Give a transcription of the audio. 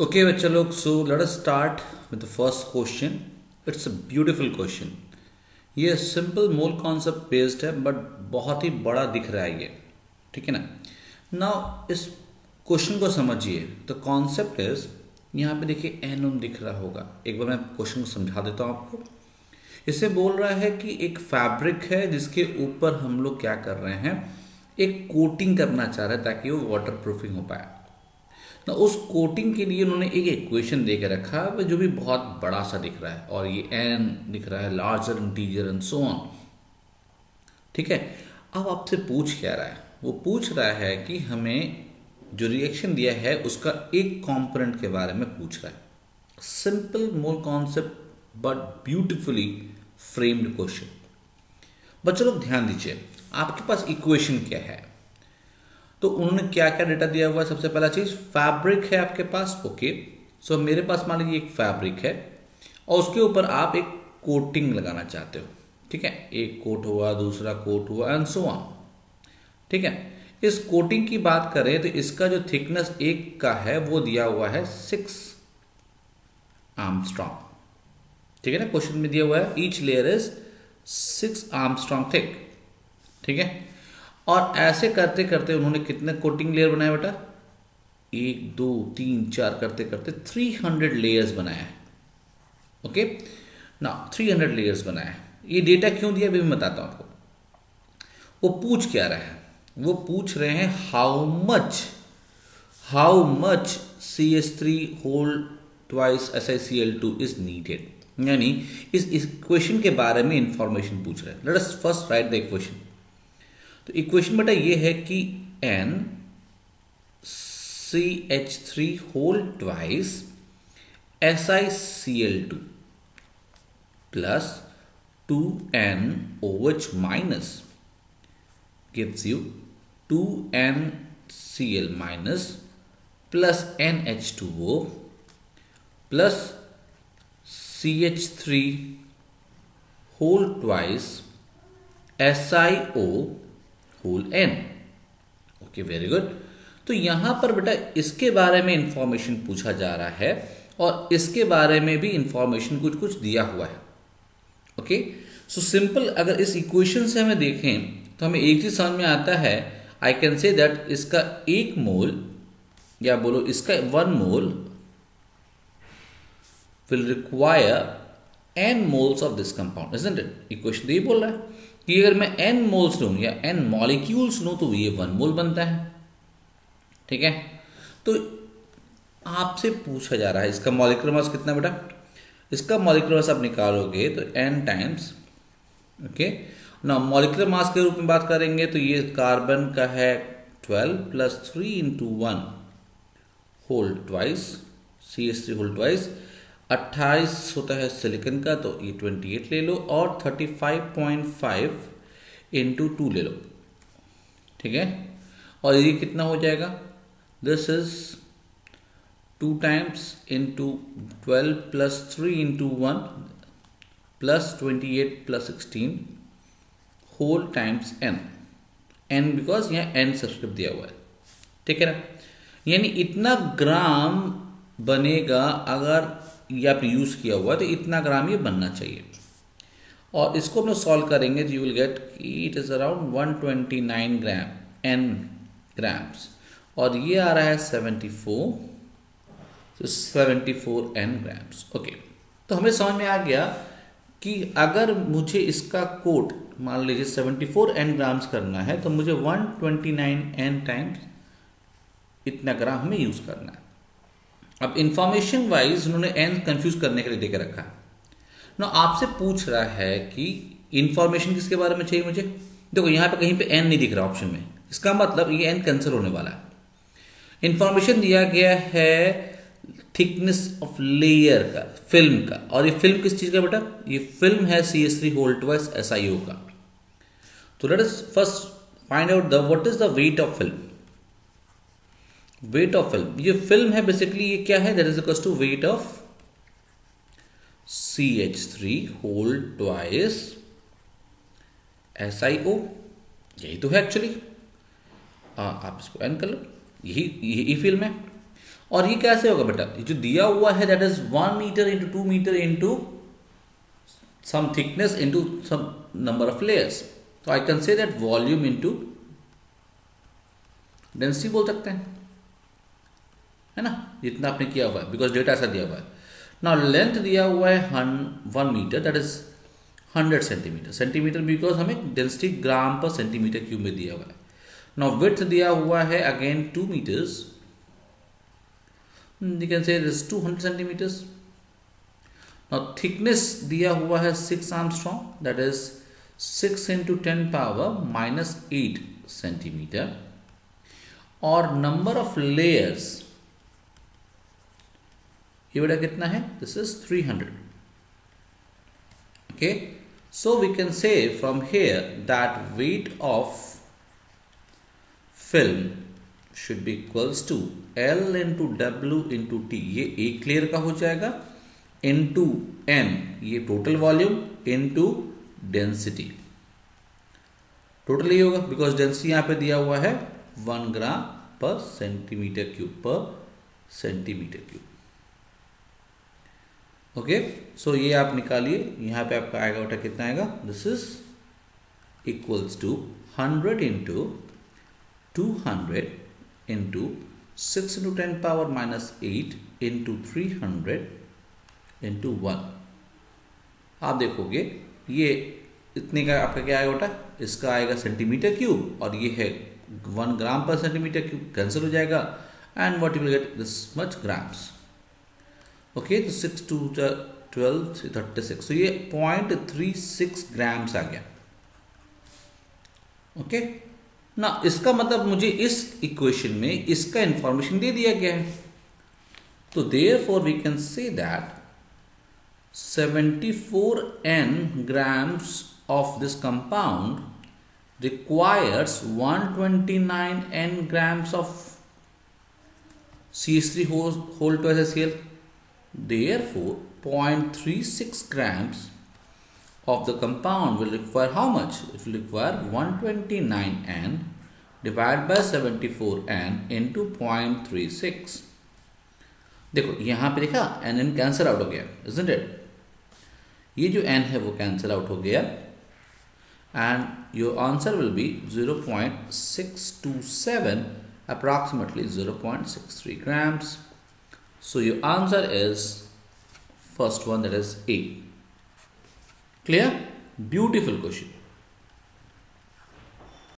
Okay, बच्चे लोग, so let us start with the first question. It's a beautiful question. ये simple mole concept based है but बहुत ही बड़ा दिख रहा है ये, ठीक है ना। नाउ इस क्वेश्चन को समझिए। तो कॉन्सेप्ट इज, यहाँ पे देखिए एन ओम दिख रहा होगा। एक बार मैं क्वेश्चन को समझा देता हूँ आपको। इसे बोल रहा है कि एक फैब्रिक है जिसके ऊपर हम लोग क्या कर रहे हैं, एक कोटिंग करना चाह रहे हैं ताकि वो वाटर प्रूफिंग हो पाए। ना उस कोटिंग के लिए उन्होंने एक इक्वेशन दे के रखा है जो भी बहुत बड़ा सा दिख रहा है, और ये एन दिख रहा है, larger integer and so on, ठीक है। अब आपसे पूछ क्या रहा है, वो पूछ रहा है कि हमें जो रिएक्शन दिया है उसका एक कंपोनेंट के बारे में पूछ रहा है। Simple mole concept but beautifully framed question. बच्चों लोग ध्यान दीजिए, आपके पास इक्वेशन क्या है। तो उन्होंने क्या क्या डेटा दिया हुआ है। सबसे पहला चीज फैब्रिक है आपके पास, ओके। सो मेरे पास मान लीजिए एक फैब्रिक है और उसके ऊपर आप एक कोटिंग लगाना चाहते हो, ठीक है। एक कोट हुआ, दूसरा कोट हुआ एंड सो ऑन, ठीक है। इस कोटिंग की बात करें तो इसका जो थिकनेस एक का है वो दिया हुआ है 6 आर्मस्ट्रॉन्ग, ठीक है ना। क्वेश्चन में दिया हुआ है each layer is 6 Armstrong thick, ठीक है। और ऐसे करते करते उन्होंने कितने कोटिंग लेयर बनाए बेटा, 1 2 3 4 करते करते 300 लेयर्स बनाया है, ओके ना। 300 लेयर्स बनाया है। ये डेटा क्यों दिया अभी मैं बताता हूं आपको। वो पूछ क्या रहा है, वो पूछ रहे हैं how much CH3 whole twice SiCl2 is needed. यानी इस इक्वेशन के बारे में इंफॉर्मेशन पूछ रहे हैं। Let us first write the equation. तो इक्वेशन बेटा ये है कि NCH3 whole twice SiCl2 plus 2NOH minus gives you 2NCl minus plus NH2O plus CH3 whole twice SiO whole N, okay very good. तो यहां पर बेटा इसके बारे में इंफॉर्मेशन पूछा जा रहा है और इसके बारे में भी इंफॉर्मेशन कुछ कुछ दिया हुआ है, ओके। सो सिंपल अगर इस इक्वेशन से हमें देखें तो हमें एक चीज समझ में आता है। आई कैन से दैट इसका 1 मोल या बोलो इसका 1 mole will require n moles of this compound, isn't it. Equation तो ये बोल रहा है कि अगर मैं n मोल्स लूं या n मॉलिक्यूल्स लूं तो ये 1 मोल बनता है, ठीक है। तो आपसे पूछा जा रहा है इसका मॉलिक्यूलर मास कितना बेटा। इसका मॉलिक्यूलर मास आप निकालोगे तो n टाइम्स, ओके ना। मॉलिक्यूलर मास के रूप में बात करेंगे तो ये कार्बन का है 12 plus 3 into 1 whole twice CH3 whole twice. 28 होता है सिलिकन का तो ये 28 ले लो और 35.5 इंटू 2 ले लो, ठीक है। और ये कितना हो जाएगा, this is 2 times into 12 plus 3 into 1 plus 28 plus 16 whole times n because यहाँ n सब्सक्रिप्ट दिया हुआ है, ठीक है ना। यानी इतना ग्राम बनेगा, अगर ये आप यूज किया हुआ तो इतना ग्राम ये बनना चाहिए। और इसको हम लोग सॉल्व करेंगे तो you will get it is around 129 gram n grams, और ये आ रहा है 74, तो 74 n ग्राम्स, ओके। तो हमें समझ में आ गया कि अगर मुझे इसका कोट मान लीजिए 74 n ग्राम्स करना है तो मुझे 129 n टाइम्स इतना ग्राम हमें यूज करना है। अब इंफॉर्मेशन वाइज उन्होंने n कंफ्यूज करने के लिए देकर रखा है ना। आपसे पूछ रहा है कि इंफॉर्मेशन किसके बारे में चाहिए मुझे। देखो यहाँ पे कहीं पे n नहीं दिख रहा ऑप्शन में, इसका मतलब ये n कैंसिल होने वाला है। इंफॉर्मेशन दिया गया है थिकनेस ऑफ लेयर का, फिल्म का, और ये फिल्म किस चीज का बेटा, ये फिल्म है CH3 होल ट्वाइस SiO का। तो let us first find out the what is the weight of film. Weight of film, ये फिल्म है बेसिकली, ये क्या है, that is equal to weight of CH3 whole twice SiO, यही तो है एक्चुअली। आप इसको एन कर लो, यही फिल्म है। और ये कैसे होगा बेटा, ये जो दिया हुआ है that is 1 metre into 2 metre into some thickness into some number of layers, तो I can say that volume into density बोल सकते हैं, है ना, जितना आपने किया हुआ है, बिकॉज डेटा ऐसा दिया हुआ है। नाउ लेंथ दिया हुआ है 1 metre that is 100 centimetre, centimetre because हमें density gram per centimetre cube में दिया हुआ है। नाउ विड्थ दिया हुआ है again 2 meters, you can say this 200 centimeters. Now thickness दिया हुआ है 6 Armstrong that is 6 into 10 power minus 8 centimeter, और number of layers ये बेटा कितना है, this is 300. Okay, so we can say from here that weight of film should be equals to L into W into T, ये एक layer का हो जाएगा, into N ये total volume into density, total ये होगा बिकॉज डेंसिटी यहाँ पे दिया हुआ है 1 ग्राम पर सेंटीमीटर क्यूब। ओके, सो ये आप निकालिए, यहाँ पे आपका आएगा बेटा कितना आएगा, this is equals to 100 into 200 into 6 into 10 power minus 8 into 300 into 1। आप देखोगे ये इतने का आपका क्या आएगा बेटा, इसका आएगा सेंटीमीटर क्यूब, और ये है 1 ग्राम पर सेंटीमीटर क्यूब, कैंसिल हो जाएगा, and what you will get this much grams. Okay, तो 6 2 12 36, तो ये 0.36 ग्राम्स आ गया। ओके ना, इसका मतलब मुझे इस इक्वेशन में इसका इंफॉर्मेशन दे दिया गया है, तो therefore we can say that 74 n grams of this compound requires 129 n grams of CH3 whole to HCl. Therefore 0.36 grams of the compound will require how much? It will require 129 n divided by 74 n into 0.36. देखो यहाँ पे देखा n cancel out हो गया, isn't it? ये जो n है वो कैंसिल आउट हो गया, and your answer will be 0.627, approximately 0.63 grams. So your answer is first one, that is A. Clear? Beautiful question.